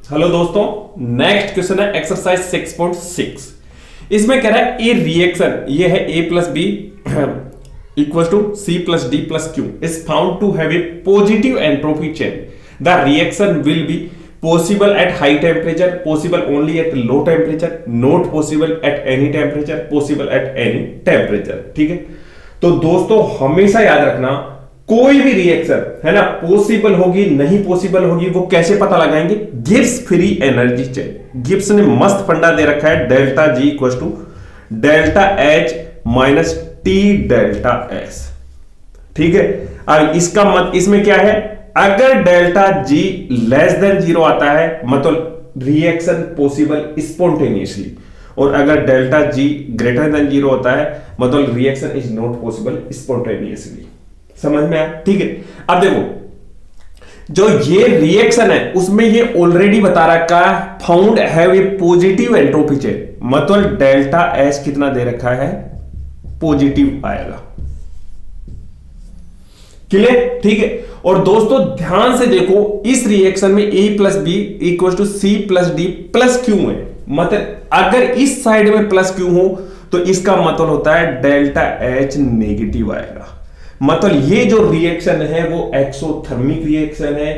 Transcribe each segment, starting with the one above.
Hello दोस्तों, next question है exercise 6.6। इसमें कह रहा है ए रिएक्शन, ये है A plus B equal to C plus D plus Q is found to have a positive entropy change. The reaction will be possible at high temperature, possible only at low temperature, not possible at any temperature, possible at any temperature। ठीक है, तो दोस्तों हमेशा याद रखना कोई भी reaction है ना, पॉसिबल होगी नहीं पॉसिबल होगी वो कैसे पता लगाएंगे? Gibbs free energy change. Gibbs ने मस्त फंडा दे रखा है, delta G equal to delta H minus T delta S. ठीक है, अब इसका मत इसमें क्या है, अगर delta G less than zero आता है मतलब रिएक्शन पॉसिबल स्पॉन्टेनियसली, और अगर delta G greater than zero होता है मतलब reaction is not possible spontaneously. समझ में आया? ठीक है, अब देखो जो ये रिएक्शन है उसमें ये ऑलरेडी बता रखा है found have a positive entropy change, मतलब डेल्टा एस कितना दे रखा है, पॉजिटिव आएगा। क्लियर? ठीक है, और दोस्तों ध्यान से देखो इस रिएक्शन में A plus B equal to C plus D plus Q है, मतलब अगर इस साइड में प्लस क्यू हो तो इसका मतलब होता है डेल्टा एच नेगेटिव आएगा। मतलब ये जो रिएक्शन है वो एक्सोथर्मिक रिएक्शन है।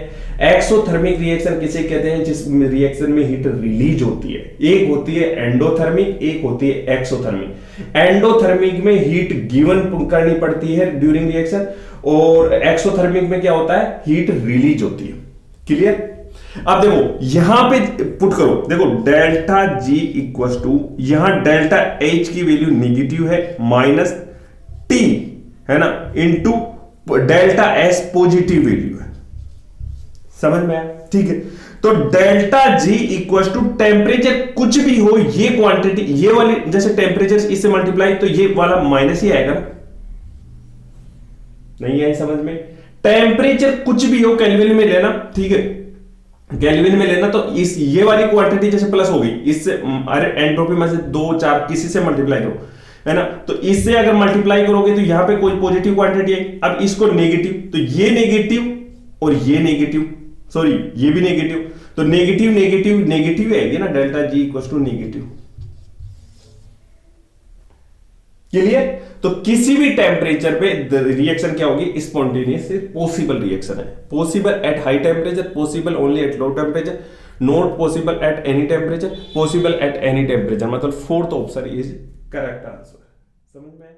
एक्सोथर्मिक रिएक्शन किसे कहते हैं? जिस रिएक्शन में हीट रिलीज होती है, एक होती है एंडोथर्मिक, एक होती है एक्सोथर्मिक। एंडोथर्मिक में हीट गिवन करनी पड़ती है ड्यूरिंग रिएक्शन, और एक्सोथर्मिक में क्या होता है, हीट रिलीज होती है। क्लियर? अब देखो यहां पे पुट करो, देखो डेल्टा जी इक्वल टू, यहां डेल्टा एच की वैल्यू नेगेटिव है माइनस टी है ना, into delta S positive value है। समझ में आया? ठीक है, तो delta G equal to temperature कुछ भी हो, ये क्वांटिटी ये वाली जैसे टेम्परेचर इससे मल्टीप्लाई तो ये वाला माइनस ही आएगा ना, नहीं है समझ में? टेम्परेचर कुछ भी हो केल्विन में लेना, ठीक है, केल्विन में लेना, तो इस ये वाली क्वांटिटी जैसे प्लस हो गई, इससे अरे एंट्रोपी में से 2 4 किसी से मल्टीप्लाई करो है ना, तो इससे अगर मल्टीप्लाई करोगे तो यहां पे कोई पॉजिटिव क्वांटिटी है, अब इसको नेगेटिव, तो ये नेगेटिव और ये नेगेटिव, सॉरी ये भी नेगेटिव, तो नेगेटिव नेगेटिव नेगेटिव है ना, delta G equal to negative. Clear? तो किसी भी टेम्परेचर पे रिएक्शन क्या होगी, स्पॉन्टेनियस पॉसिबल रिएक्शन है। Possible at high temperature, possible only at low temperature, not possible at any temperature, possible at any temperature, मतलब fourth option is correct answer. समझ में?